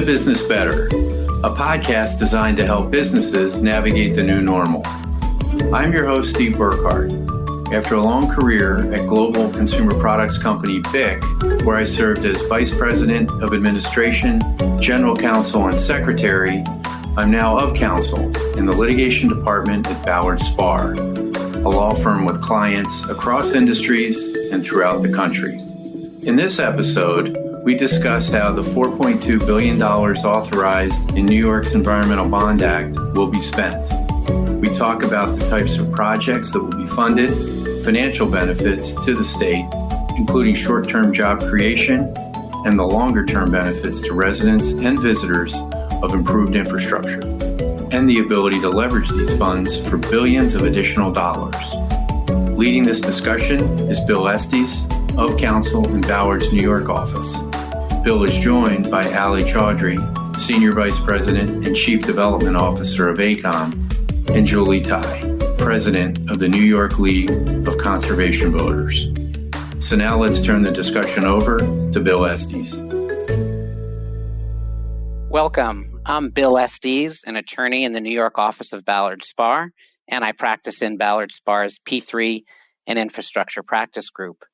Business Better, a podcast designed to help businesses navigate the new normal. I'm your host, Steve Burkhardt. After a long career at global consumer products company BIC, where I served as Vice President of Administration, General Counsel, and Secretary, I'm now of counsel in the litigation department at Ballard Spahr, a law firm with clients across industries and throughout the country. In this episode, we discuss how the $4.2 billion authorized in New York's Environmental Bond Act will be spent. We talk about the types of projects that will be funded, financial benefits to the state, including short-term job creation, and the longer-term benefits to residents and visitors of improved infrastructure, and the ability to leverage these funds for billions of additional dollars. Leading this discussion is Bill Estes of Counsel in Ballard's New York office. Bill is joined by Ali Chaudhry, Senior Vice President and Chief Development Officer of AECOM, and Julie Tighe, President of the New York League of Conservation Voters. So now let's turn the discussion over to Bill Estes. Welcome. I'm Bill Estes, an attorney in the New York office of Ballard Spahr, and I practice in Ballard Spahr's P3 and Infrastructure Practice Group.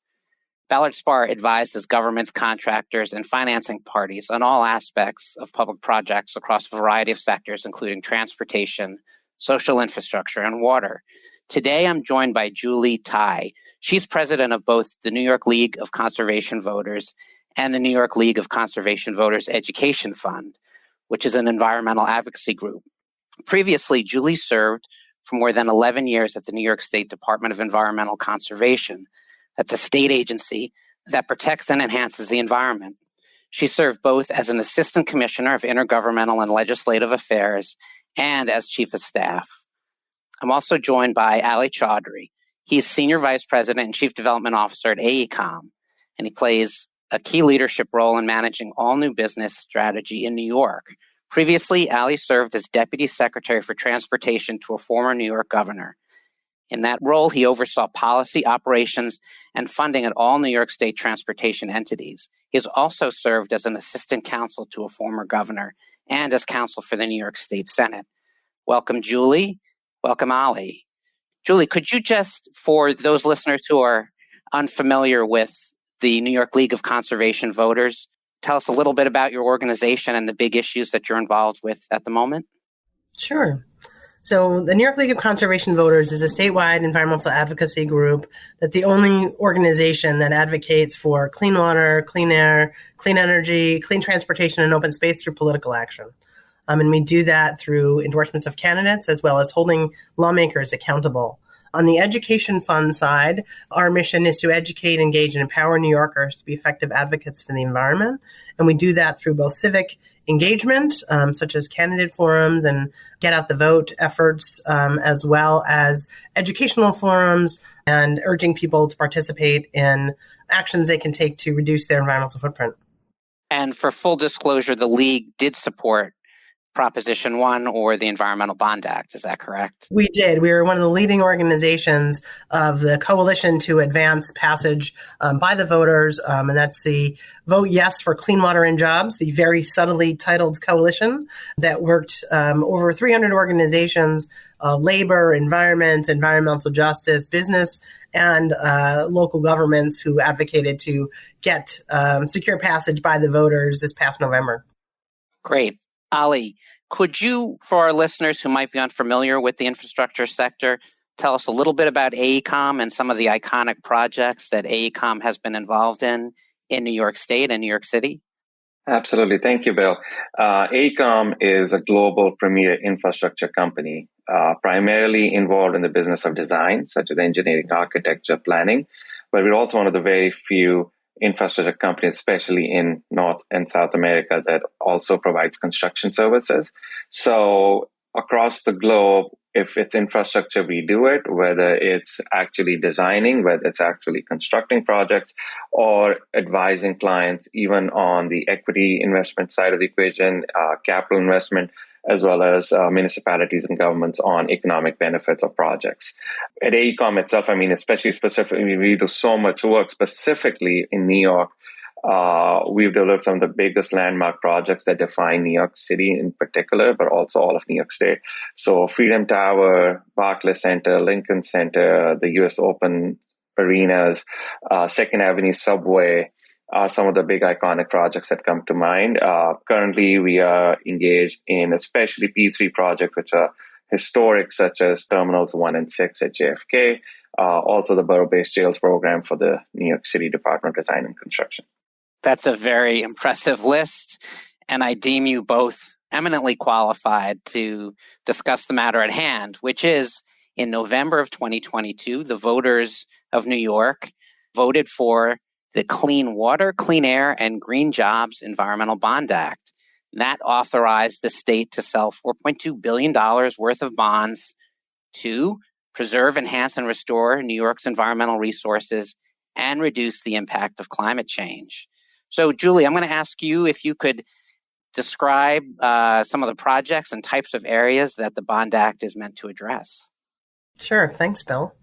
Ballard Spahr advises governments, contractors, and financing parties on all aspects of public projects across a variety of sectors, including transportation, social infrastructure, and water. Today, I'm joined by Julie Tighe. She's president of both the New York League of Conservation Voters and the New York League of Conservation Voters Education Fund, which is an environmental advocacy group. Previously, Julie served for more than 11 years at the New York State Department of Environmental Conservation. That's a state agency that protects and enhances the environment. She served both as an assistant commissioner of intergovernmental and legislative affairs and as chief of staff. I'm also joined by Ali Chaudhry. He's senior vice president and chief development officer at AECOM, and he plays a key leadership role in managing all new business strategy in New York. Previously, Ali served as deputy secretary for transportation to a former New York governor. In that role, he oversaw policy, operations, and funding at all New York State transportation entities. He has also served as an assistant counsel to a former governor and as counsel for the New York State Senate. Welcome, Julie. Welcome, Ali. Julie, could you just, for those listeners who are unfamiliar with the New York League of Conservation Voters, tell us a little bit about your organization and the big issues that you're involved with at the moment? Sure. So the New York League of Conservation Voters is a statewide environmental advocacy group that's the only organization that advocates for clean water, clean air, clean energy, clean transportation, and open space through political action. And we do that through endorsements of candidates as well as holding lawmakers accountable. On the education fund side, our mission is to educate, engage, and empower New Yorkers to be effective advocates for the environment. And we do that through both civic engagement, such as candidate forums and get out the vote efforts, as well as educational forums and urging people to participate in actions they can take to reduce their environmental footprint. And for full disclosure, the League did support Proposition 1 or the Environmental Bond Act. Is that correct? We did. We were one of the leading organizations of the coalition to advance passage by the voters, and that's the Vote Yes for Clean Water and Jobs, the very subtly titled coalition that worked over 300 organizations, labor, environment, environmental justice, business, and local governments who advocated to get secure passage by the voters this past November. Great. Ali, could you, for our listeners who might be unfamiliar with the infrastructure sector, tell us a little bit about AECOM and some of the iconic projects that AECOM has been involved in New York State and New York City? Absolutely. Thank you, Bill. AECOM is a global premier infrastructure company, primarily involved in the business of design, such as engineering, architecture, planning, but we're also one of the very few infrastructure companies, especially in North and South America, that also provides construction services. So across the globe, if it's infrastructure, we do it, whether it's actually designing, whether it's actually constructing projects, or advising clients, even on the equity investment side of the equation, capital investment, as well as municipalities and governments on economic benefits of projects. At AECOM itself, especially specifically, we do so much work specifically in New York We've developed some of the biggest landmark projects that define New York City in particular, but also all of New York State. So Freedom Tower, Barclays Center, Lincoln Center, the US Open arenas, Second Avenue Subway are some of the big iconic projects that come to mind. Currently, we are engaged in especially P3 projects, which are historic, such as Terminals 1 and 6 at JFK, also the Borough-based jails program for the New York City Department of Design and Construction. That's a very impressive list, and I deem you both eminently qualified to discuss the matter at hand, which is in November of 2022, the voters of New York voted for the Clean Water, Clean Air, and Green Jobs Environmental Bond Act. That authorized the state to sell $4.2 billion worth of bonds to preserve, enhance, and restore New York's environmental resources and reduce the impact of climate change. So, Julie, I'm going to ask you if you could describe some of the projects and types of areas that the Bond Act is meant to address. Sure. Thanks, Bill.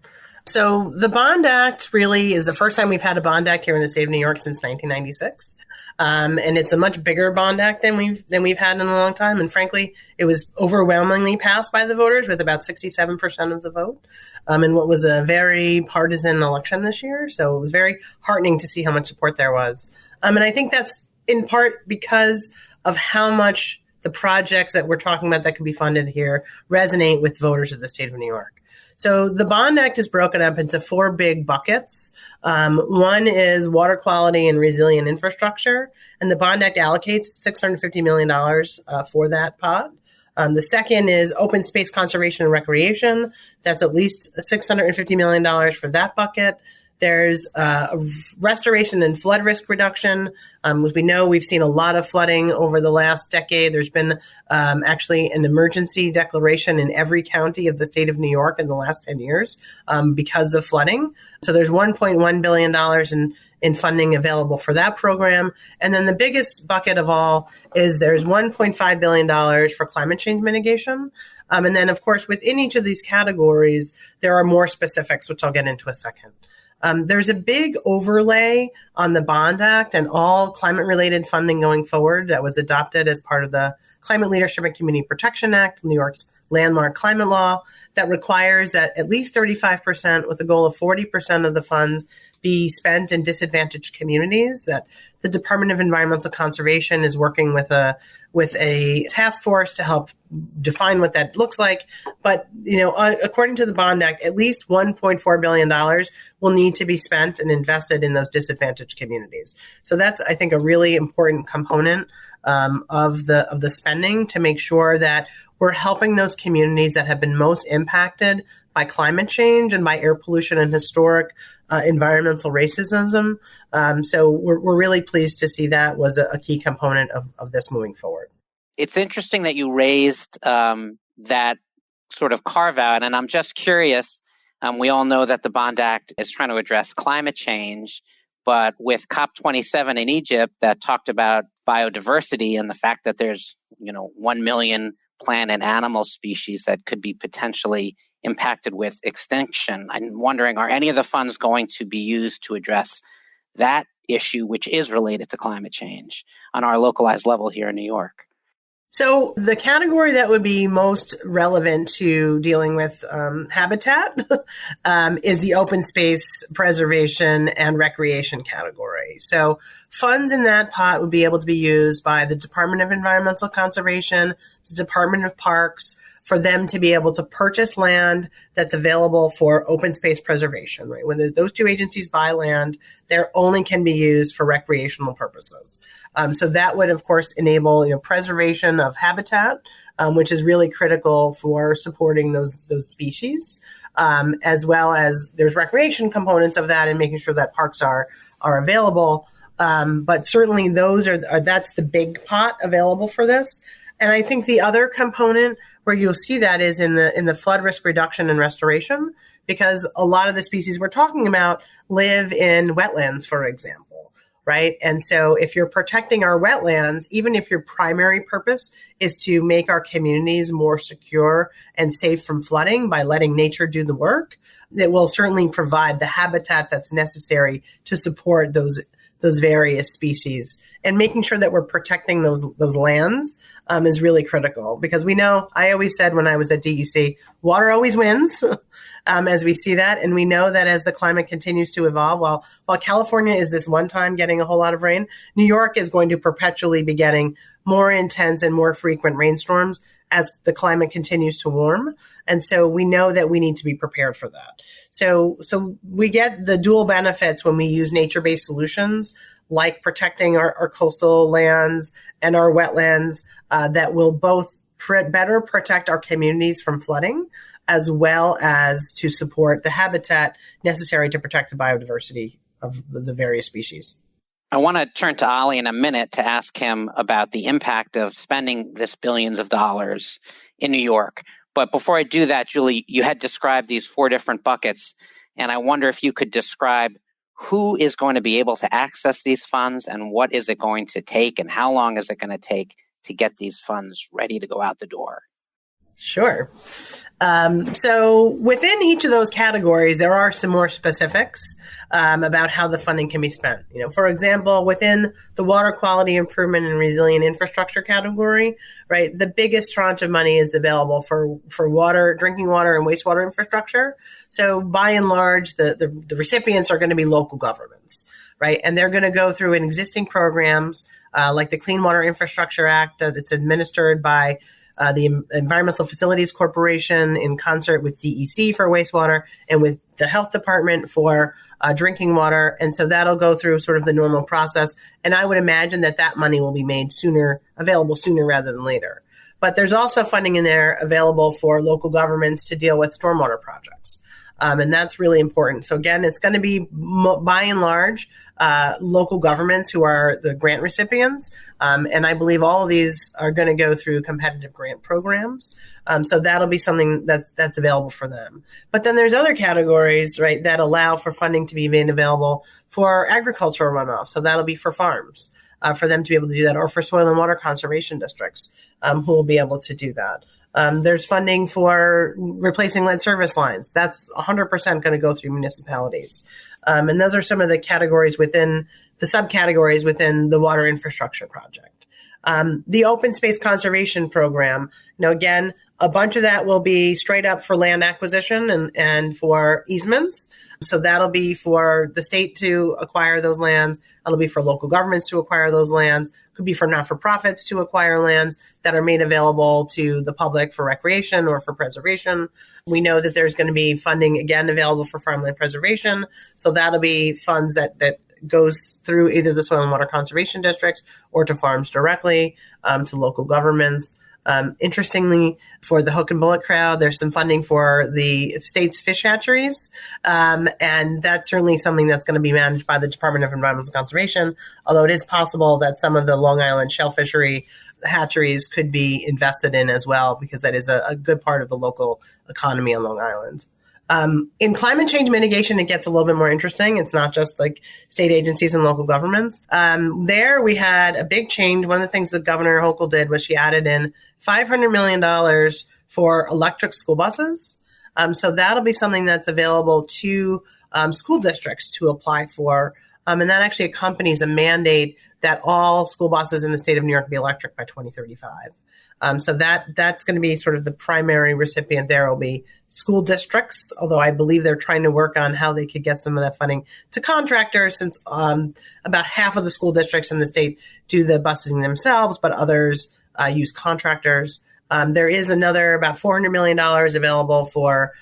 So the Bond Act really is the first time we've had a Bond Act here in the state of New York since 1996. And it's a much bigger Bond Act than we've had in a long time. And frankly, it was overwhelmingly passed by the voters with about 67% of the vote in what was a very partisan election this year. So it was very heartening to see how much support there was. And I think that's in part because of how much the projects that we're talking about that can be funded here resonate with voters of the state of New York. So the Bond Act is broken up into four big buckets. One is water quality and resilient infrastructure, and the Bond Act allocates $650 million for that pot. The second is open space conservation and recreation. That's at least $650 million for that bucket. There's restoration and flood risk reduction. As we know, we've seen a lot of flooding over the last decade. There's been actually an emergency declaration in every county of the state of New York in the last 10 years because of flooding. So there's $1.1 billion in funding available for that program. And then the biggest bucket of all is there's $1.5 billion for climate change mitigation. And then, of course, within each of these categories, there are more specifics, which I'll get into a second. There's a big overlay on the Bond Act and all climate-related funding going forward that was adopted as part of the Climate Leadership and Community Protection Act, New York's landmark climate law, that requires that at least 35%, with a goal of 40% of the funds, be spent in disadvantaged communities. That the Department of Environmental Conservation is working with a task force to help define what that looks like. But, according to the Bond Act, at least $1.4 billion will need to be spent and invested in those disadvantaged communities. So that's, I think, a really important component of the spending to make sure that we're helping those communities that have been most impacted by climate change and by air pollution and historic environmental racism. So we're really pleased to see that was a key component of this moving forward. It's interesting that you raised that sort of carve out, and I'm just curious. We all know that the Bond Act is trying to address climate change, but with COP27 in Egypt that talked about biodiversity and the fact that there's 1 million plant and animal species that could be potentially impacted with extinction. I'm wondering, are any of the funds going to be used to address that issue, which is related to climate change on our localized level here in New York? So the category that would be most relevant to dealing with habitat is the open space preservation and recreation category. So funds in that pot would be able to be used by the Department of Environmental Conservation, the Department of Parks, for them to be able to purchase land that's available for open space preservation, right? When those two agencies buy land, they only can be used for recreational purposes. So that would, of course, enable preservation of habitat, which is really critical for supporting those species, as well as there's recreation components of that and making sure that parks are available. But certainly that's the big pot available for this. And I think the other component where you'll see that is in the flood risk reduction and restoration, because a lot of the species we're talking about live in wetlands, for example, right? And so if you're protecting our wetlands, even if your primary purpose is to make our communities more secure and safe from flooding by letting nature do the work, it will certainly provide the habitat that's necessary to support those those various species. And making sure that we're protecting those lands is really critical, because we know, I always said when I was at DEC, water always wins. As we see that. And we know that as the climate continues to evolve, while California is this one time getting a whole lot of rain, New York is going to perpetually be getting more intense and more frequent rainstorms as the climate continues to warm. And so we know that we need to be prepared for that. So we get the dual benefits when we use nature-based solutions, like protecting our coastal lands and our wetlands, that will both better protect our communities from flooding, as well as to support the habitat necessary to protect the biodiversity of the various species. I want to turn to Ali in a minute to ask him about the impact of spending this billions of dollars in New York. But before I do that, Julie, you had described these 4 different buckets, and I wonder if you could describe who is going to be able to access these funds, and what is it going to take, and how long is it going to take to get these funds ready to go out the door? Sure. So within each of those categories, there are some more specifics about how the funding can be spent. For example, within the water quality improvement and resilient infrastructure category, right, the biggest tranche of money is available for water, drinking water, and wastewater infrastructure. So by and large, the recipients are going to be local governments, right, and they're going to go through existing programs like the Clean Water Infrastructure Act that it's administered by the Environmental Facilities Corporation in concert with DEC for wastewater and with the health department for drinking water. And so that'll go through sort of the normal process. And I would imagine that money will be made available sooner rather than later. But there's also funding in there available for local governments to deal with stormwater projects. And that's really important. So again, it's going to be by and large local governments who are the grant recipients. And I believe all of these are going to go through competitive grant programs. So that'll be something that's available for them. But then there's other categories, right, that allow for funding to be made available for agricultural runoff. So that'll be for farms, for them to be able to do that, or for soil and water conservation districts who will be able to do that. There's funding for replacing lead service lines. That's 100% going to go through municipalities. And those are some of the categories within the subcategories within the water infrastructure project. The open space conservation program, again, a bunch of that will be straight up for land acquisition and for easements. So that'll be for the state to acquire those lands. That'll be for local governments to acquire those lands. Could be for not-for-profits to acquire lands that are made available to the public for recreation or for preservation. We know that there's going to be funding, again, available for farmland preservation. So that'll be funds that goes through either the soil and water conservation districts or to farms directly, to local governments. Interestingly, for the hook and bullet crowd, there's some funding for the state's fish hatcheries. And that's certainly something that's going to be managed by the Department of Environmental Conservation, although it is possible that some of the Long Island shell fishery hatcheries could be invested in as well, because that is a good part of the local economy on Long Island. In climate change mitigation, it gets a little bit more interesting. It's not just like state agencies and local governments. There we had a big change. One of the things that Governor Hochul did was she added in $500 million for electric school buses. So that'll be something that's available to school districts to apply for. And that actually accompanies a mandate that all school buses in the state of New York be electric by 2035. So that's going to be sort of the primary recipient. There will be school districts, although I believe they're trying to work on how they could get some of that funding to contractors, since about half of the school districts in the state do the busing themselves, but others use contractors. There is another about $400 million available for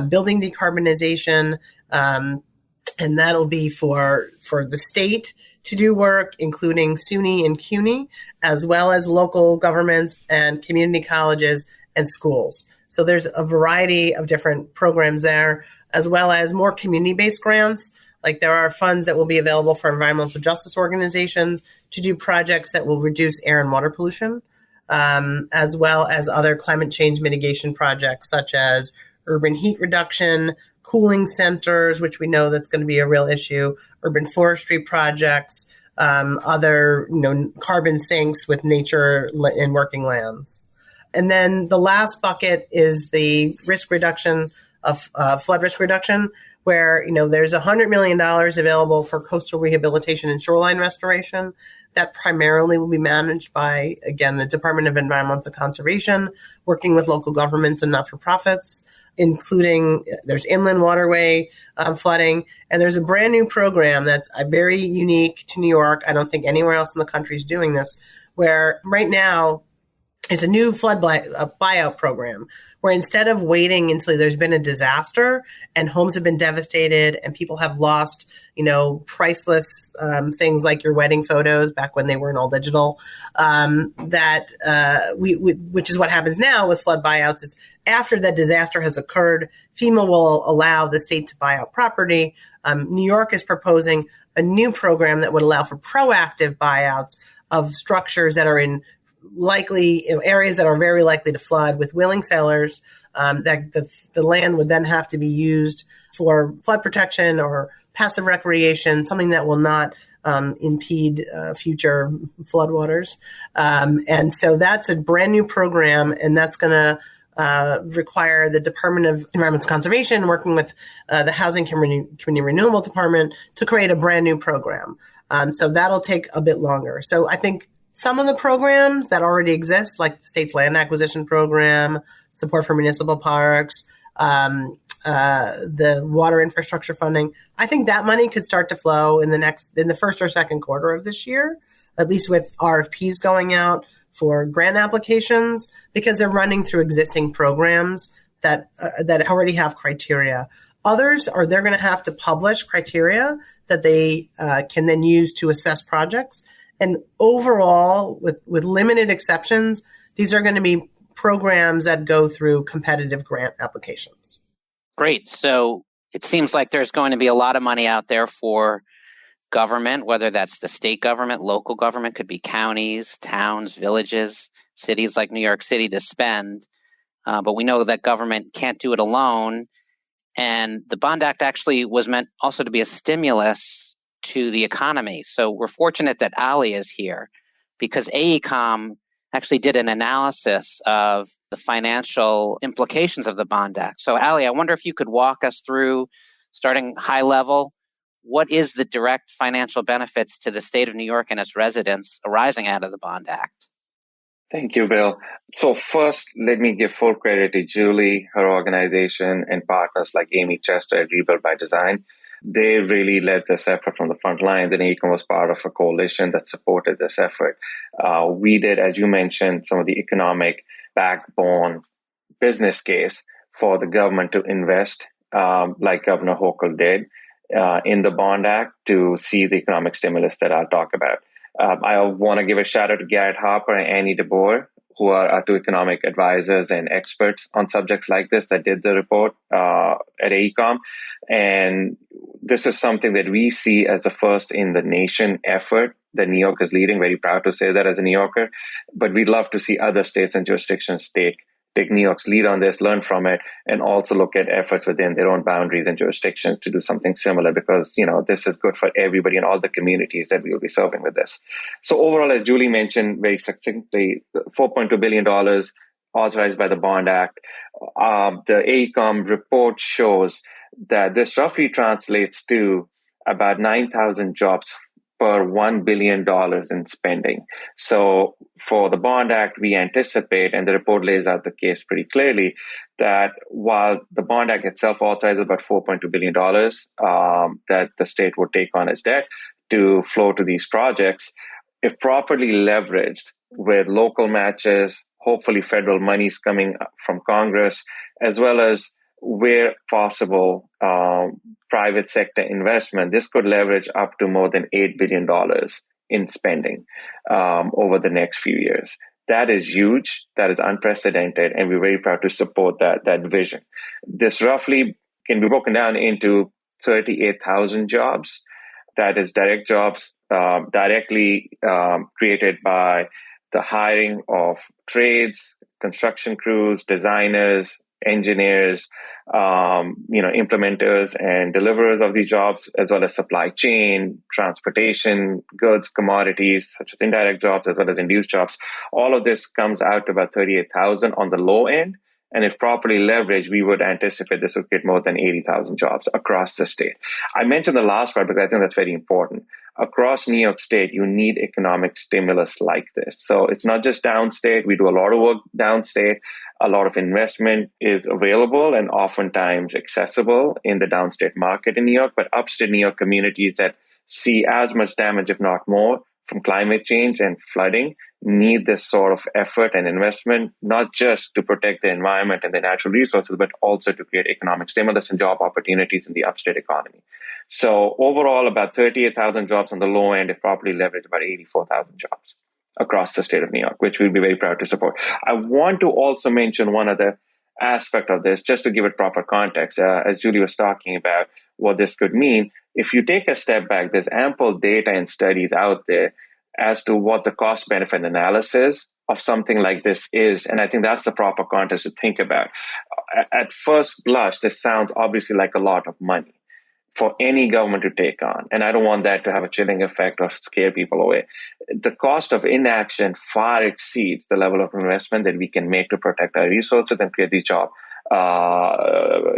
building decarbonization, and that'll be for the state to do work, including SUNY and CUNY, as well as local governments and community colleges and schools. So there's a variety of different programs there, as well as more community-based grants. Like there are funds that will be available for environmental justice organizations to do projects that will reduce air and water pollution, as well as other climate change mitigation projects, such as urban heat reduction, cooling centers, which we know that's going to be a real issue, urban forestry projects, other carbon sinks with nature and working lands. And then the last bucket is the risk reduction of flood risk reduction, where there's $100 million available for coastal rehabilitation and shoreline restoration. That primarily will be managed by, again, the Department of Environmental Conservation, working with local governments and not-for-profits, including there's inland waterway flooding, and there's a brand new program that's very unique to New York. I don't think anywhere else in the country is doing this, where right now it's a new flood buyout program where instead of waiting until there's been a disaster and homes have been devastated and people have lost, priceless things like your wedding photos back when they weren't all digital, which is what happens now with flood buyouts, is after the disaster has occurred, FEMA will allow the state to buy out property. New York is proposing a new program that would allow for proactive buyouts of structures that are in likely areas that are very likely to flood with willing sellers, that the land would then have to be used for flood protection or passive recreation, something that will not impede future floodwaters. And so that's a brand new program, and that's going to require the Department of Environmental Conservation working with the Housing Community Renewal Department to create a brand new program. So that'll take a bit longer. So I think some of the programs that already exist, like the state's land acquisition program, support for municipal parks, the water infrastructure funding, I think that money could start to flow in the first or second quarter of this year, at least with RFPs going out for grant applications, because they're running through existing programs that already have criteria. Others they're going to have to publish criteria that they can then use to assess projects. And overall, with limited exceptions, these are going to be programs that go through competitive grant applications. Great. So it seems like there's going to be a lot of money out there for government, whether that's the state government, local government, could be counties, towns, villages, cities like New York City to spend. But we know that government can't do it alone. And the Bond Act actually was meant also to be a stimulus to the economy. So we're fortunate that Ali is here, because AECOM actually did an analysis of the financial implications of the Bond Act. So Ali, I wonder if you could walk us through, starting high level, what is the direct financial benefits to the state of New York and its residents arising out of the Bond Act? Thank you, Bill. So first, let me give full credit to Julie, her organization, and partners like Amy Chester at Rebuild by Design. They really led this effort from the front line. And AECOM was part of a coalition that supported this effort. We did, as you mentioned, some of the economic backbone business case for the government to invest, like Governor Hochul did, in the Bond Act to see the economic stimulus that I'll talk about. I want to give a shout out to Garrett Harper and Annie DeBoer, who are our two economic advisors and experts on subjects like this that did the report at AECOM. And this is something that we see as the first in the nation effort that New York is leading. Very proud to say that as a New Yorker. But we'd love to see other states and jurisdictions take New York's lead on this, learn from it, and also look at efforts within their own boundaries and jurisdictions to do something similar, because, this is good for everybody and all the communities that we will be serving with this. So overall, as Julie mentioned very succinctly, $4.2 billion authorized by the Bond Act. The AECOM report shows that this roughly translates to about 9,000 jobs per $1 billion in spending. So for the Bond Act, we anticipate, and the report lays out the case pretty clearly, that while the Bond Act itself authorizes about $4.2 billion that the state would take on as debt to flow to these projects, if properly leveraged with local matches, hopefully federal monies coming from Congress, as well as where possible, private sector investment, this could leverage up to more than $8 billion in spending over the next few years. That is huge. That is unprecedented. And we're very proud to support that vision. This roughly can be broken down into 38,000 jobs. That is direct jobs directly created by the hiring of trades, construction crews, designers, engineers, implementers and deliverers of these jobs, as well as supply chain, transportation, goods, commodities, such as indirect jobs, as well as induced jobs. All of this comes out to about 38,000 on the low end. And if properly leveraged, we would anticipate this would create more than 80,000 jobs across the state. I mentioned the last part because I think that's very important. Across New York State, you need economic stimulus like this. So it's not just downstate. We do a lot of work downstate. A lot of investment is available and oftentimes accessible in the downstate market in New York, but upstate New York communities that see as much damage, if not more, from climate change and flooding need this sort of effort and investment, not just to protect the environment and the natural resources, but also to create economic stimulus and job opportunities in the upstate economy. So overall, about 38,000 jobs on the low end, if properly leveraged, about 84,000 jobs across the state of New York, which we'll be very proud to support. I want to also mention one other aspect of this, just to give it proper context, as Julie was talking about what this could mean. If you take a step back, there's ample data and studies out there as to what the cost-benefit analysis of something like this is. And I think that's the proper context to think about. At first blush, this sounds obviously like a lot of money for any government to take on. And I don't want that to have a chilling effect or scare people away. The cost of inaction far exceeds the level of investment that we can make to protect our resources and create these job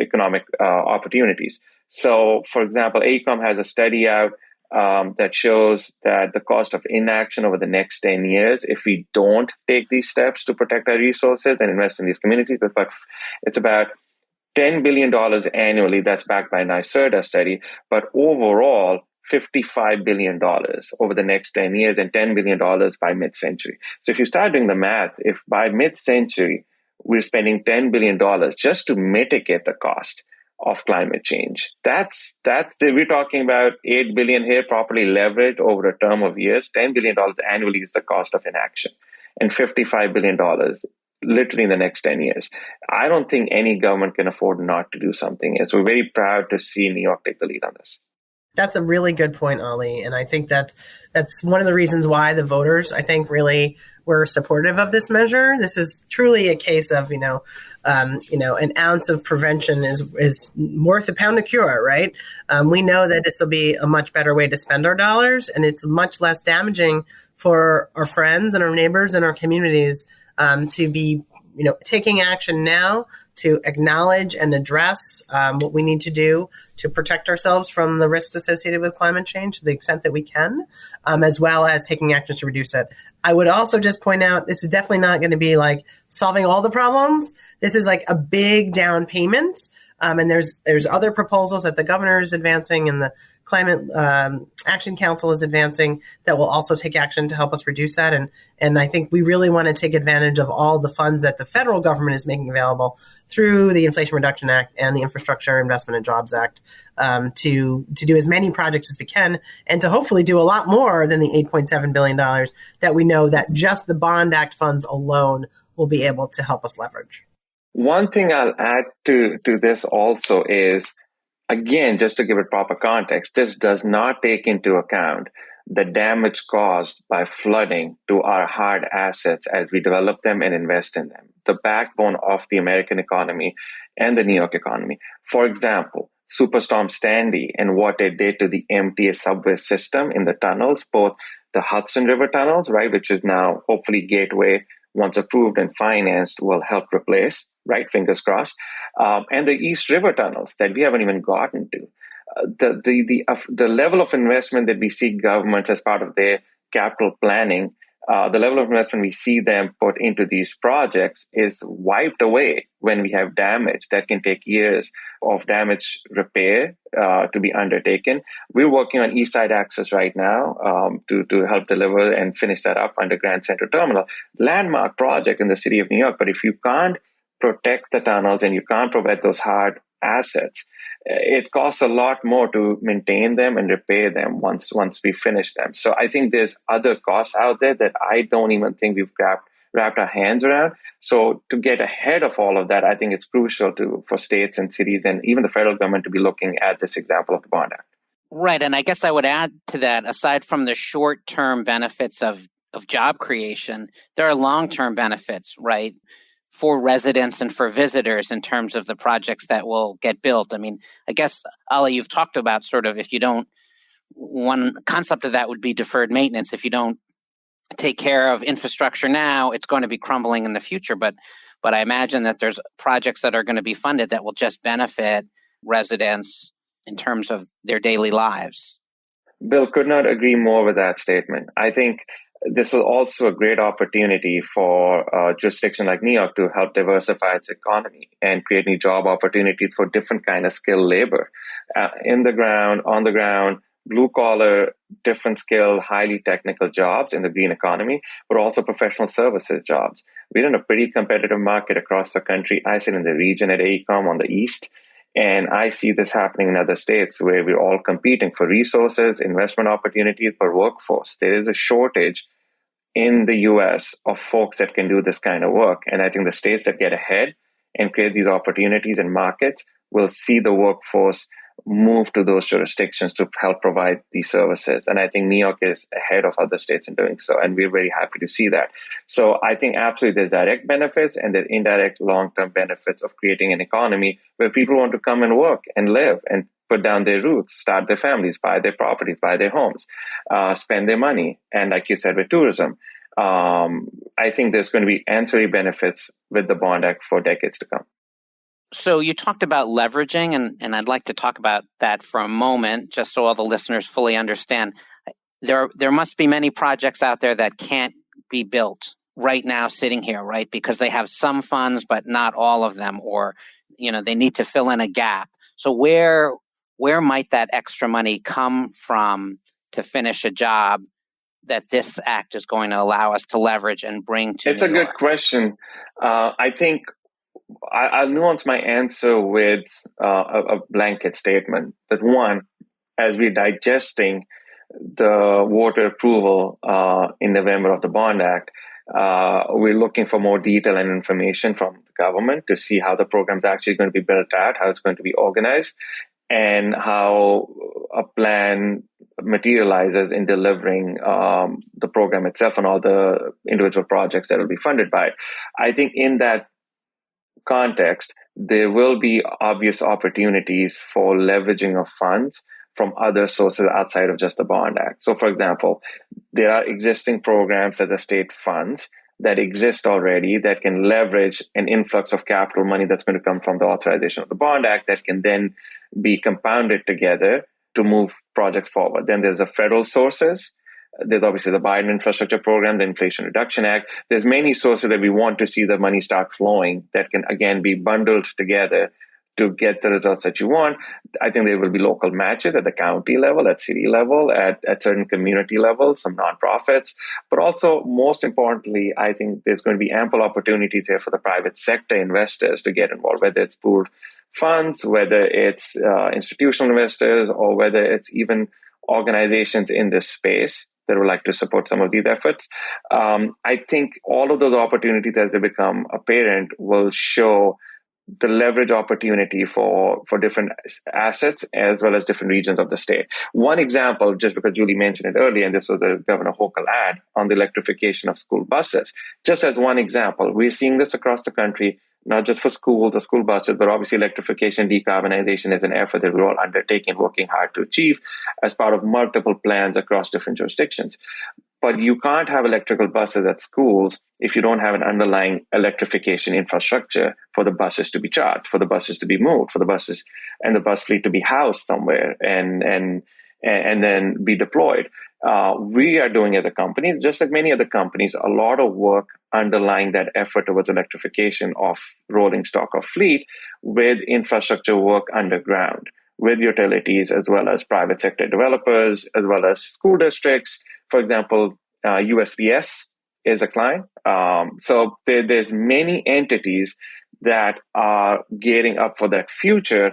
economic opportunities. So, for example, AECOM has a study out that shows that the cost of inaction over the next 10 years, if we don't take these steps to protect our resources and invest in these communities, it's about $10 billion annually. That's backed by a NYSERDA study, but overall, $55 billion over the next 10 years and $10 billion by mid-century. So if you start doing the math, if by mid-century, we're spending $10 billion just to mitigate the cost of climate change. We're talking about $8 billion here, properly leveraged over a term of years. $10 billion annually is the cost of inaction, and $55 billion literally in the next 10 years. I don't think any government can afford not to do something. So we're very proud to see New York take the lead on this. That's a really good point, Ali. And I think that's one of the reasons why the voters, I think, really were supportive of this measure. This is truly a case of, an ounce of prevention is worth a pound of cure, right? We know that this will be a much better way to spend our dollars, and it's much less damaging for our friends and our neighbors and our communities to be taking action now to acknowledge and address what we need to do to protect ourselves from the risks associated with climate change to the extent that we can, as well as taking actions to reduce it. I would also just point out, this is definitely not going to be like solving all the problems. This is like a big down payment. And there's other proposals that the governor is advancing and the Climate Action Council is advancing that will also take action to help us reduce that. And I think we really want to take advantage of all the funds that the federal government is making available through the Inflation Reduction Act and the Infrastructure Investment and Jobs Act to do as many projects as we can and to hopefully do a lot more than the $8.7 billion that we know that just the Bond Act funds alone will be able to help us leverage. One thing I'll add to this also is, again, just to give it proper context, this does not take into account the damage caused by flooding to our hard assets as we develop them and invest in them, the backbone of the American economy and the New York economy. For example, Superstorm Sandy and what it did to the MTA subway system in the tunnels, both the Hudson River tunnels, right, which is now hopefully Gateway, once approved and financed, will help replace, right, fingers crossed, and the East River tunnels that we haven't even gotten to. The level of investment that we see governments as part of their capital planning, the level of investment we see them put into these projects is wiped away when we have damage that can take years of damage repair to be undertaken. We're working on East Side Access right now to help deliver and finish that up under Grand Central Terminal. Landmark project in the city of New York, but if you can't protect the tunnels and you can't provide those hard assets, it costs a lot more to maintain them and repair them once we finish them. So I think there's other costs out there that I don't even think we've wrapped our hands around. So to get ahead of all of that, I think it's crucial for states and cities and even the federal government to be looking at this example of the Bond Act. Right. And I guess I would add to that, aside from the short-term benefits of job creation, there are long-term benefits, right, for residents and for visitors in terms of the projects that will get built. I mean, I guess, Ali, you've talked about sort of one concept of that would be deferred maintenance. If you don't take care of infrastructure now, it's going to be crumbling in the future. But but I imagine that there's projects that are going to be funded that will just benefit residents in terms of their daily lives. Bill, could not agree more with that statement. I think this is also a great opportunity for a jurisdiction like New York to help diversify its economy and create new job opportunities for different kind of skilled labor, in the ground, on the ground, blue collar, different skill, highly technical jobs in the green economy, but also professional services jobs. We're in a pretty competitive market across the country. I sit in the region at AECOM on the East. And I see this happening in other states where we're all competing for resources, investment opportunities, for workforce. There is a shortage in the US of folks that can do this kind of work. And I think the states that get ahead and create these opportunities and markets will see the workforce move to those jurisdictions to help provide these services. And I think New York is ahead of other states in doing so. And we're very happy to see that. So I think absolutely there's direct benefits and there's indirect long-term benefits of creating an economy where people want to come and work and live and put down their roots, start their families, buy their properties, buy their homes, spend their money. And like you said, with tourism, I think there's going to be ancillary benefits with the Bond Act for decades to come. So you talked about leveraging, and I'd like to talk about that for a moment, just so all the listeners fully understand. There must be many projects out there that can't be built right now sitting here, right? Because they have some funds, but not all of them, or they need to fill in a gap. So where might that extra money come from to finish a job that this act is going to allow us to leverage and bring to It's a good question. I think I'll nuance my answer with a blanket statement that one, as we're digesting the voter approval in November of the Bond Act, we're looking for more detail and information from the government to see how the program is actually going to be built out, how it's going to be organized, and how a plan materializes in delivering the program itself and all the individual projects that will be funded by it. I think in that context, there will be obvious opportunities for leveraging of funds from other sources outside of just the Bond Act. So, for example, there are existing programs that the state funds that exist already that can leverage an influx of capital money that's going to come from the authorization of the Bond Act that can then be compounded together to move projects forward. Then there's the federal sources. There's obviously the Biden Infrastructure Program, the Inflation Reduction Act. There's many sources that we want to see the money start flowing that can, again, be bundled together to get the results that you want. I think there will be local matches at the county level, at city level, at certain community levels, some nonprofits. But also, most importantly, I think there's going to be ample opportunities there for the private sector investors to get involved, whether it's pooled funds, whether it's institutional investors, or whether it's even organizations in this space that would like to support some of these efforts. I think all of those opportunities, as they become apparent, will show the leverage opportunity for different assets as well as different regions of the state. One example, just because Julie mentioned it earlier, and this was the Governor Hochul ad on the electrification of school buses. Just as one example, we're seeing this across the country, not just for schools or school buses, but obviously electrification, decarbonization is an effort that we're all undertaking, working hard to achieve as part of multiple plans across different jurisdictions. But you can't have electrical buses at schools if you don't have an underlying electrification infrastructure for the buses to be charged, for the buses to be moved, for the buses and the bus fleet to be housed somewhere and then be deployed. We are doing as a company, just like many other companies, a lot of work underlying that effort towards electrification of rolling stock of fleet with infrastructure work underground, with utilities as well as private sector developers, as well as school districts. For example, USPS is a client. So there's many entities that are gearing up for that future.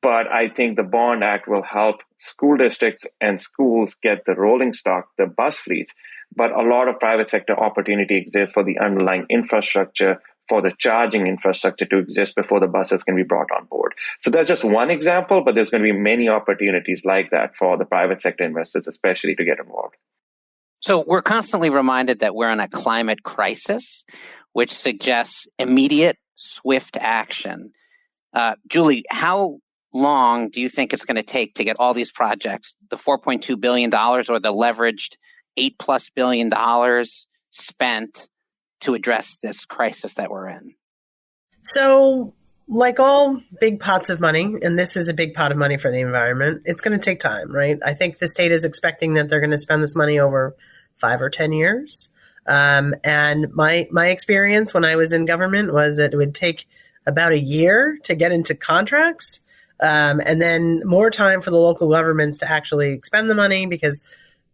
But I think the Bond Act will help school districts and schools get the rolling stock, the bus fleets. But a lot of private sector opportunity exists for the underlying infrastructure, for the charging infrastructure to exist before the buses can be brought on board. So that's just one example, but there's going to be many opportunities like that for the private sector investors, especially to get involved. So we're constantly reminded that we're in a climate crisis, which suggests immediate, swift action. Julie, how long do you think it's going to take to get all these projects, the $4.2 billion or the leveraged $8+ billion spent to address this crisis that we're in? So, like all big pots of money, and this is a big pot of money for the environment, it's going to take time, right? I think the state is expecting that they're going to spend this money over 5 or 10 years. And my experience when I was in government was that it would take about a year to get into contracts, and then more time for the local governments to actually expend the money, because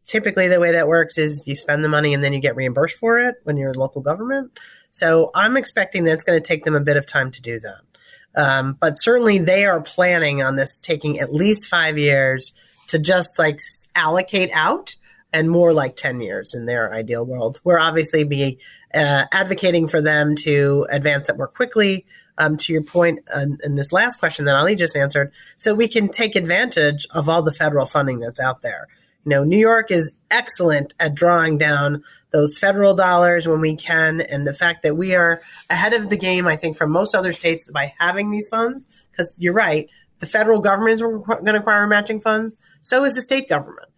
typically the way that works is you spend the money and then you get reimbursed for it when you're a local government. So I'm expecting that it's going to take them a bit of time to do that. But certainly they are planning on this taking at least 5 years to just like allocate out, and more like 10 years in their ideal world. We're obviously be advocating for them to advance it more quickly. To your point in this last question that Ali just answered, so we can take advantage of all the federal funding that's out there. You know, New York is excellent at drawing down those federal dollars when we can, and the fact that we are ahead of the game, I think, from most other states by having these funds, because you're right, the federal government is going to require matching funds, so is the state government.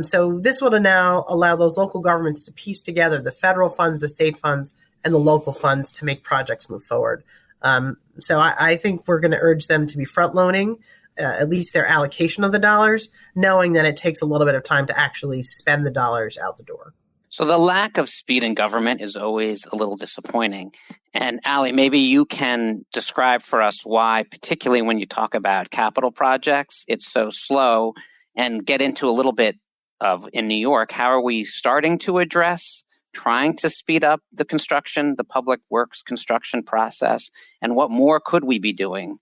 So this will now allow those local governments to piece together the federal funds, the state funds, and the local funds to make projects move forward. So I think we're going to urge them to be front-loading at least their allocation of the dollars, knowing that it takes a little bit of time to actually spend the dollars out the door. So the lack of speed in government is always a little disappointing. And Ali, maybe you can describe for us why, particularly when you talk about capital projects, it's so slow, and get into a little bit of, in New York, how are we starting to address trying to speed up the construction, the public works construction process, and what more could we be doing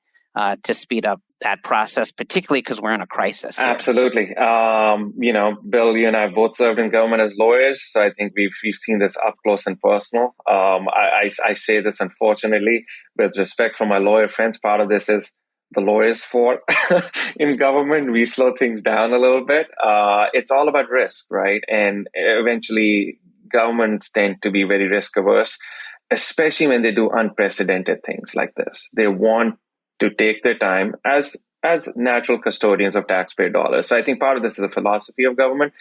to speed up that process, particularly because we're in a crisis here? Absolutely. Bill, you and I both served in government as lawyers, so I think we've seen this up close and personal. I say this, unfortunately, with respect for my lawyer friends. Part of this is the lawyers' fault. In government, we slow things down a little bit. It's all about risk, right? And eventually, governments tend to be very risk averse, especially when they do unprecedented things like this. They want to take their time as natural custodians of taxpayer dollars. So I think part of this is the philosophy of government.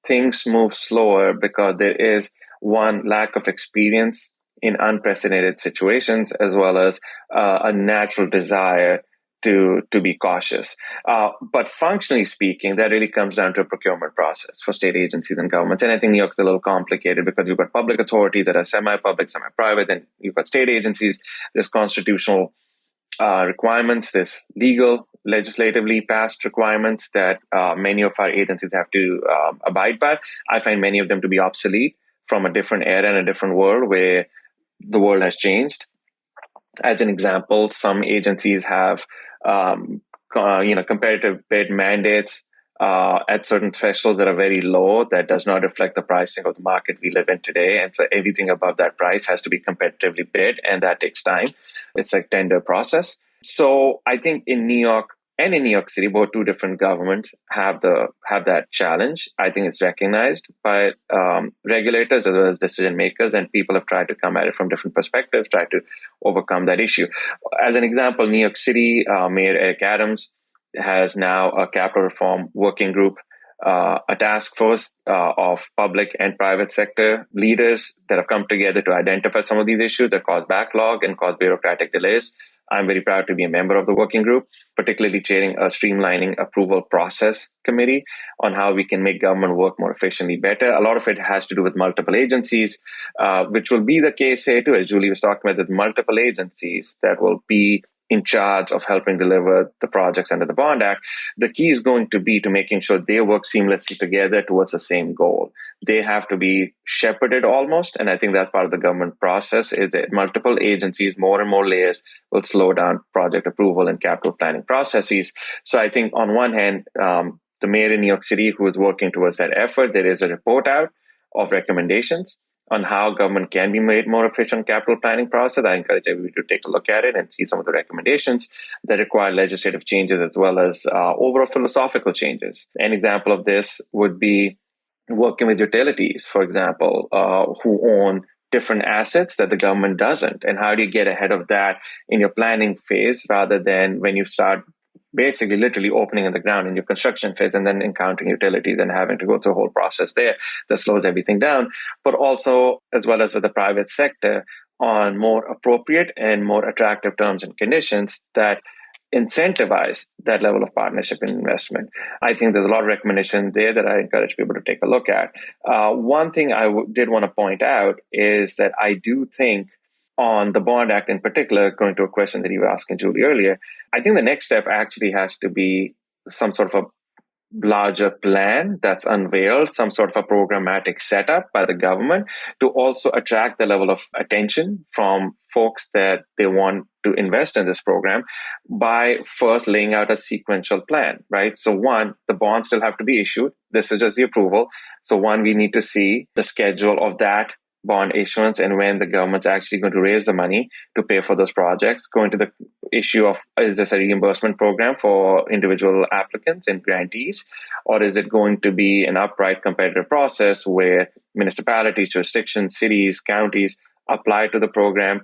Things move slower because there is one, lack of experience in unprecedented situations, as well as a natural desire to be cautious. But functionally speaking, that really comes down to a procurement process for state agencies and governments. And I think New York's a little complicated because you've got public authority that are semi-public, semi-private, and you've got state agencies. There's constitutional requirements, there's legal, legislatively passed requirements that many of our agencies have to abide by. I find many of them to be obsolete from a different era and a different world where the world has changed. As an example, some agencies have competitive bid mandates at certain thresholds that are very low, that does not reflect the pricing of the market we live in today. And so everything above that price has to be competitively bid, and that takes time. It's like tender process. So I think in New York and in New York City, both two different governments have that challenge. I think it's recognized by regulators as well as decision makers, and people have tried to come at it from different perspectives, try to overcome that issue. As an example, New York City Mayor Eric Adams has now a capital reform working group, a task force of public and private sector leaders that have come together to identify some of these issues that cause backlog and cause bureaucratic delays. I'm very proud to be a member of the working group, particularly chairing a streamlining approval process committee on how we can make government work more efficiently better. A lot of it has to do with multiple agencies, which will be the case here too, as Julie was talking about, the multiple agencies that will be in charge of helping deliver the projects under the Bond Act. The key is going to be to making sure they work seamlessly together towards the same goal. They have to be shepherded almost, and I think that's part of the government process, is that multiple agencies, more and more layers, will slow down project approval and capital planning processes. So I think on one hand, the mayor in New York City, who is working towards that effort, there is a report out of recommendations on how government can be made more efficient capital planning process. I encourage everybody to take a look at it and see some of the recommendations that require legislative changes as well as overall philosophical changes. An example of this would be working with utilities, for example, who own different assets that the government doesn't. And how do you get ahead of that in your planning phase rather than when you start basically literally opening in the ground in your construction phase and then encountering utilities and having to go through a whole process there that slows everything down. But also, as well as with the private sector, on more appropriate and more attractive terms and conditions that incentivize that level of partnership and investment. I think there's a lot of recommendations there that I encourage people to take a look at. One thing I did want to point out is that I do think on the Bond Act in particular, going to a question that you were asking Julie earlier, I think the next step actually has to be some sort of a larger plan that's unveiled, some sort of a programmatic setup by the government to also attract the level of attention from folks that they want to invest in this program by first laying out a sequential plan, right? So one, the bonds still have to be issued. This is just the approval. So one, we need to see the schedule of that bond issuance and when the government's actually going to raise the money to pay for those projects. Going to the issue of, is this a reimbursement program for individual applicants and grantees, or is it going to be an upright competitive process where municipalities, jurisdictions, cities, counties apply to the program,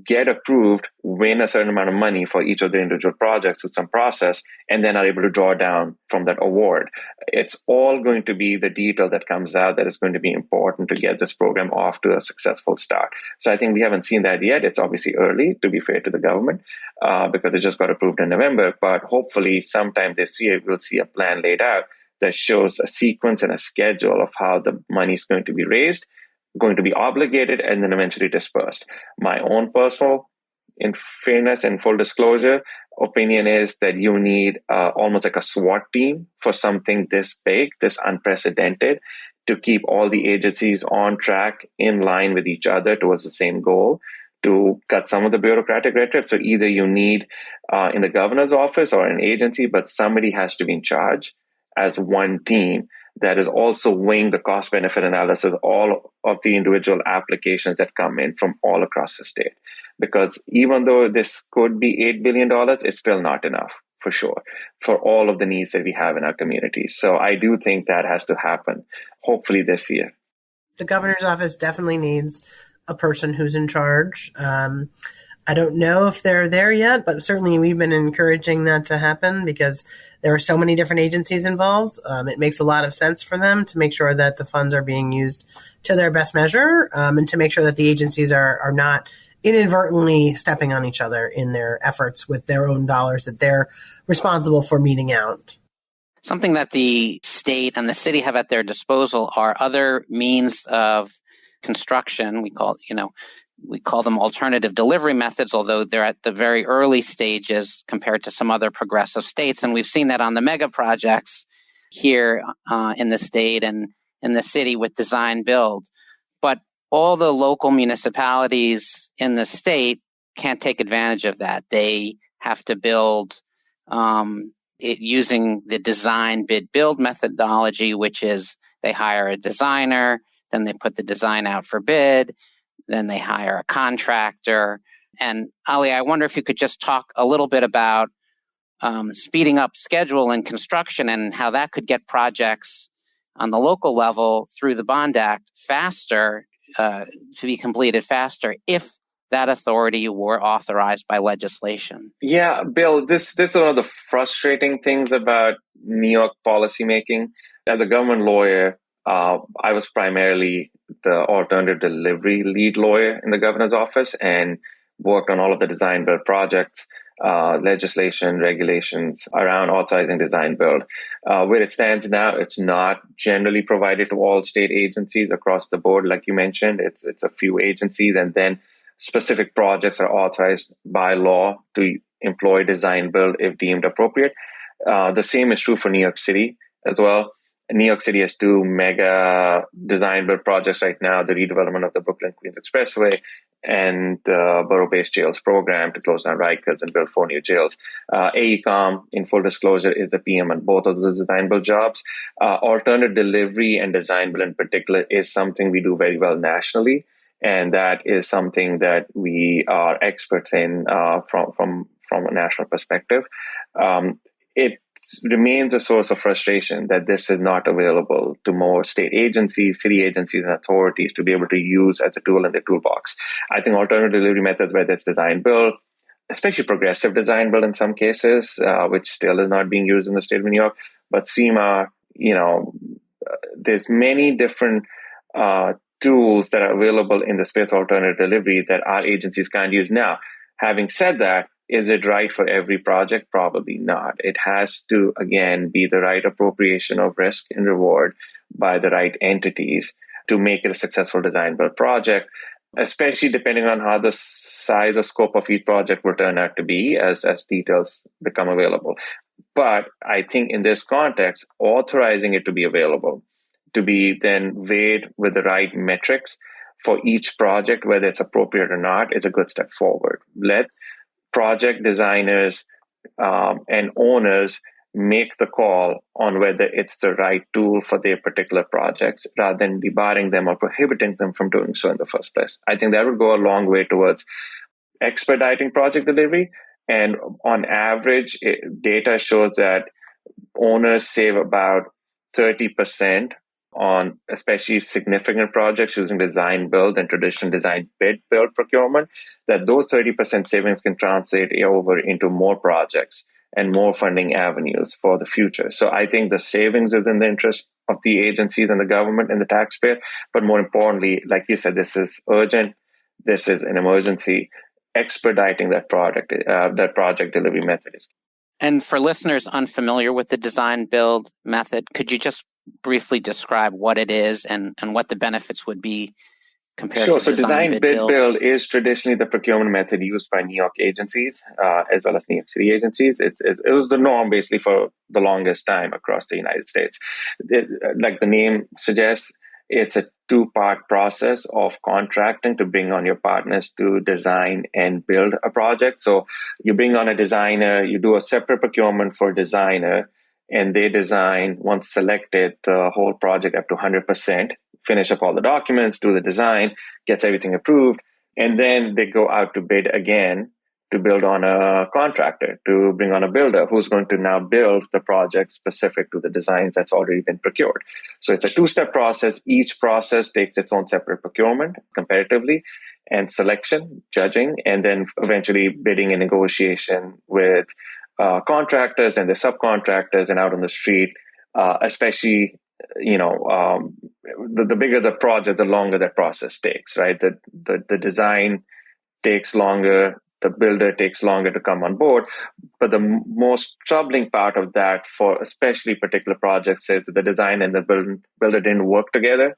get approved, win a certain amount of money for each of the individual projects with some process, and then are able to draw down from that award. It's all going to be the detail that comes out that is going to be important to get this program off to a successful start. So I think we haven't seen that yet. It's obviously early, to be fair to the government, because it just got approved in November. But hopefully sometime this year, we'll see a plan laid out that shows a sequence and a schedule of how the money is going to be raised, going to be obligated, and then eventually dispersed. My own personal, in fairness and full disclosure, opinion is that you need almost like a SWAT team for something this big, this unprecedented, to keep all the agencies on track, in line with each other towards the same goal, to cut some of the bureaucratic red tape. So either you need in the governor's office or an agency, but somebody has to be in charge as one team that is also weighing the cost-benefit analysis, all of the individual applications that come in from all across the state. Because even though this could be $8 billion, it's still not enough, for sure, for all of the needs that we have in our communities. So I do think that has to happen, hopefully this year. The governor's office definitely needs a person who's in charge. I don't know if they're there yet, but certainly we've been encouraging that to happen because there are so many different agencies involved. It makes a lot of sense for them to make sure that the funds are being used to their best measure, and to make sure that the agencies are not inadvertently stepping on each other in their efforts with their own dollars that they're responsible for meting out. Something that the state and the city have at their disposal are other means of construction. We call them alternative delivery methods, although they're at the very early stages compared to some other progressive states. And we've seen that on the mega projects here in the state and in the city with design build. But all the local municipalities in the state can't take advantage of that. They have to build it using the design bid build methodology, which is they hire a designer, then they put the design out for bid, then they hire a contractor. And Ali, I wonder if you could just talk a little bit about speeding up schedule and construction and how that could get projects on the local level through the Bond Act faster, to be completed faster if that authority were authorized by legislation. Yeah, Bill, this is one of the frustrating things about New York policymaking. As a government lawyer, I was primarily the alternative delivery lead lawyer in the governor's office and worked on all of the design build projects, legislation, regulations around authorizing design build. Where it stands now, it's not generally provided to all state agencies across the board. Like you mentioned, it's a few agencies, and then specific projects are authorized by law to employ design build if deemed appropriate. The same is true for New York City as well. New York City has two mega design build projects right now, the redevelopment of the Brooklyn-Queens Expressway and the Borough-Based Jails Program to close down Rikers and build 4 new jails. AECOM, in full disclosure, is the PM on both of those design build jobs. Alternate delivery and design build in particular is something we do very well nationally, and that is something that we are experts in from a national perspective. It remains a source of frustration that this is not available to more state agencies, city agencies, and authorities to be able to use as a tool in their toolbox. I think alternative delivery methods, whether it's design build, especially progressive design build in some cases, which still is not being used in the state of New York, but SEMA, there's many different tools that are available in the space of alternative delivery that our agencies can't use now. Having said that, is it right for every project? Probably not. It has to, again, be the right appropriation of risk and reward by the right entities to make it a successful design build project, especially depending on how the size or scope of each project will turn out to be as details become available. But I think in this context, authorizing it to be available, to be then weighed with the right metrics for each project, whether it's appropriate or not, is a good step forward. Let project designers and owners make the call on whether it's the right tool for their particular projects rather than debarring them or prohibiting them from doing so in the first place. I think that would go a long way towards expediting project delivery. And on average, data shows that owners save about 30% on especially significant projects using design build and traditional design bid build procurement, that those 30% savings can translate over into more projects and more funding avenues for the future. So I think the savings is in the interest of the agencies and the government and the taxpayer. But more importantly, like you said, this is urgent. This is an emergency. Expediting that project delivery method is. And for listeners unfamiliar with the design build method, could you just briefly describe what it is and what the benefits would be compared to design bid build is traditionally the procurement method used by New York agencies as well as New York City agencies. It was the norm basically for the longest time across the United States. Like the name suggests, it's a two-part process of contracting to bring on your partners to design and build a project. So you bring on a designer, you do a separate procurement for a designer, and they design, once selected, the whole project up to 100%, finish up all the documents, do the design, gets everything approved, and then they go out to bid again to build on a contractor, to bring on a builder who's going to now build the project specific to the designs that's already been procured. So it's a two-step process. Each process takes its own separate procurement comparatively and selection, judging, and then eventually bidding and negotiation with contractors and the subcontractors and out on the street, especially, the bigger the project, the longer that process takes, right? The design takes longer, the builder takes longer to come on board. But the most troubling part of that for especially particular projects is that the design and the builder didn't work together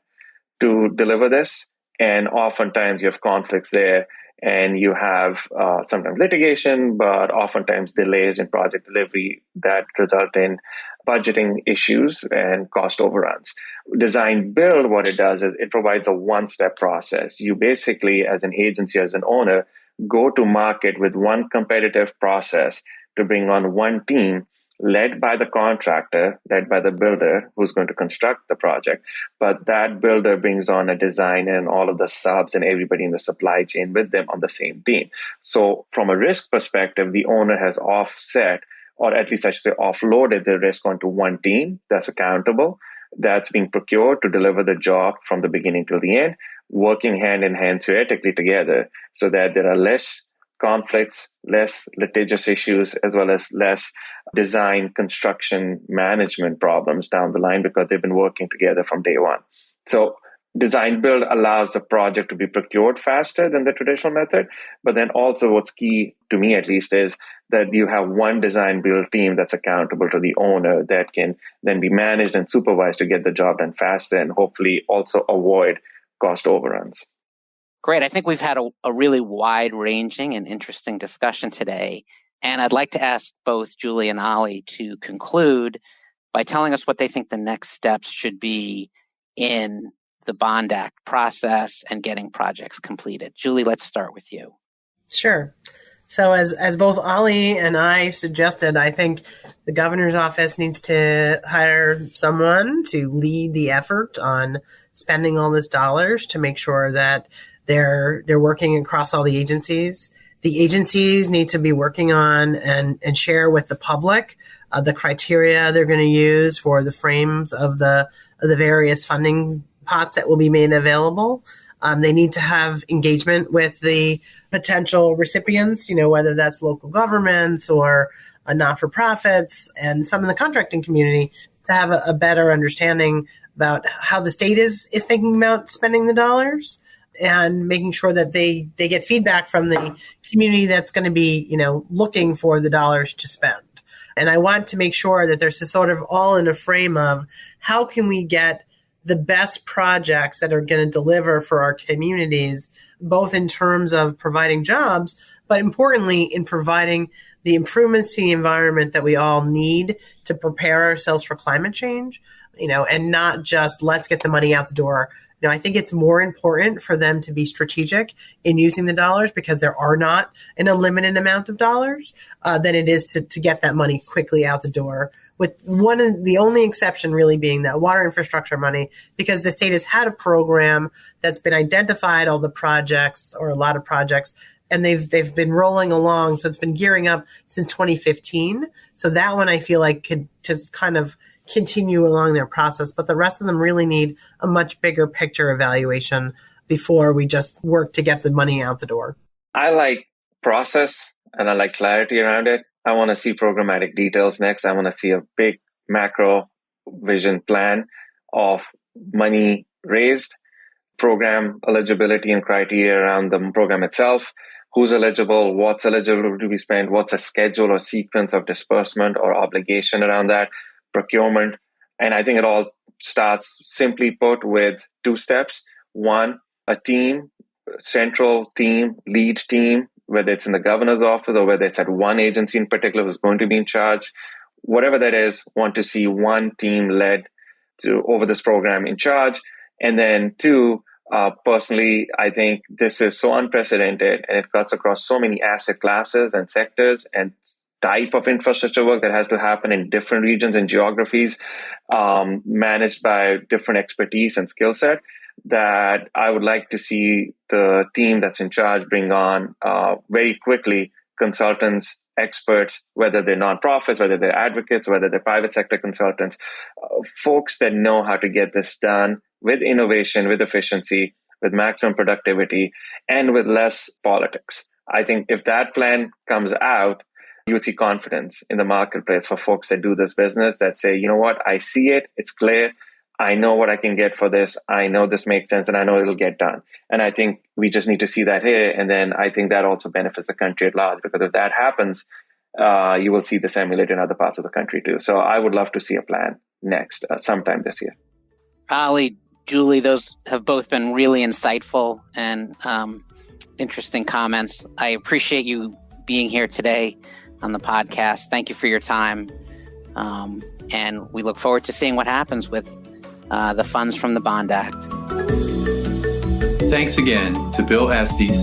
to deliver this. And oftentimes you have conflicts there. And you have sometimes litigation, but oftentimes delays in project delivery that result in budgeting issues and cost overruns. Design build, what it does is it provides a one-step process. You basically, as an agency, as an owner, go to market with one competitive process to bring on one team led by the contractor, led by the builder who's going to construct the project. But that builder brings on a designer and all of the subs and everybody in the supply chain with them on the same team. So from a risk perspective, the owner has offset, or at least I should say offloaded the risk onto one team that's accountable, that's being procured to deliver the job from the beginning till the end, working hand in hand theoretically together so that there are less conflicts, less litigious issues, as well as less design, construction, management problems down the line because they've been working together from day one. So design build allows the project to be procured faster than the traditional method. But then also what's key to me at least is that you have one design build team that's accountable to the owner that can then be managed and supervised to get the job done faster and hopefully also avoid cost overruns. Great. I think we've had a really wide-ranging and interesting discussion today. And I'd like to ask both Julie and Ali to conclude by telling us what they think the next steps should be in the Bond Act process and getting projects completed. Julie, let's start with you. Sure. So as both Ali and I suggested, I think the governor's office needs to hire someone to lead the effort on spending all this dollars to make sure that they're working across all the agencies. The agencies need to be working on and share with the public the criteria they're going to use for the frames of the various funding pots that will be made available. They need to have engagement with the potential recipients, whether that's local governments or not-for-profits and some in the contracting community, to have a better understanding about how the state is thinking about spending the dollars, and making sure that they get feedback from the community that's going to be, looking for the dollars to spend. And I want to make sure that there's sort of all in a frame of how can we get the best projects that are going to deliver for our communities, both in terms of providing jobs, but importantly in providing the improvements to the environment that we all need to prepare ourselves for climate change, and not just let's get the money out the door. I think it's more important for them to be strategic in using the dollars, because there are not an unlimited amount of dollars, than it is to get that money quickly out the door. With the only exception really being that water infrastructure money, because the state has had a program that's been identified, all the projects or a lot of projects, and they've been rolling along. So it's been gearing up since 2015. So that one I feel like could just kind of continue along their process, but the rest of them really need a much bigger picture evaluation before we just work to get the money out the door. I like process and I like clarity around it. I want to see programmatic details next. I want to see a big macro vision plan of money raised, program eligibility and criteria around the program itself. Who's eligible, what's eligible to be spent, what's a schedule or sequence of disbursement or obligation around that, procurement. And I think it all starts, simply put, with two steps. One, a team, central team, lead team, whether it's in the governor's office or whether it's at one agency in particular who's going to be in charge. Whatever that is, want to see one team led over this program in charge. And then two, personally, I think this is so unprecedented and it cuts across so many asset classes and sectors and type of infrastructure work that has to happen in different regions and geographies, managed by different expertise and skill set, that I would like to see the team that's in charge bring on very quickly consultants, experts, whether they're nonprofits, whether they're advocates, whether they're private sector consultants, folks that know how to get this done with innovation, with efficiency, with maximum productivity, and with less politics. I think if that plan comes out, you would see confidence in the marketplace for folks that do this business, that say, you know what, I see it, it's clear, I know what I can get for this, I know this makes sense, and I know it'll get done. And I think we just need to see that here, and then I think that also benefits the country at large, because if that happens, you will see this emulated in other parts of the country too. So I would love to see a plan next, sometime this year. Ali, Julie, those have both been really insightful and interesting comments. I appreciate you being here today on the podcast. Thank you for your time. And we look forward to seeing what happens with the funds from the Bond Act. Thanks again to Bill Estes,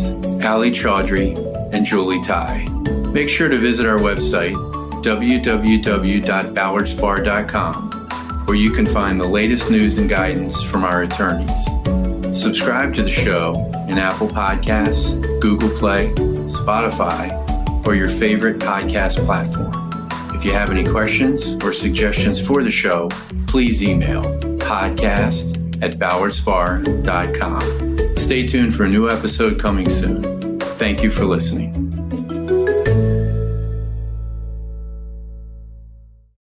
Ali Chaudhry, and Julie Tighe. Make sure to visit our website, www.ballardspar.com, where you can find the latest news and guidance from our attorneys. Subscribe to the show in Apple Podcasts, Google Play, Spotify, or your favorite podcast platform. If you have any questions or suggestions for the show, please email podcast@ballardspar.com. Stay tuned for a new episode coming soon. Thank you for listening.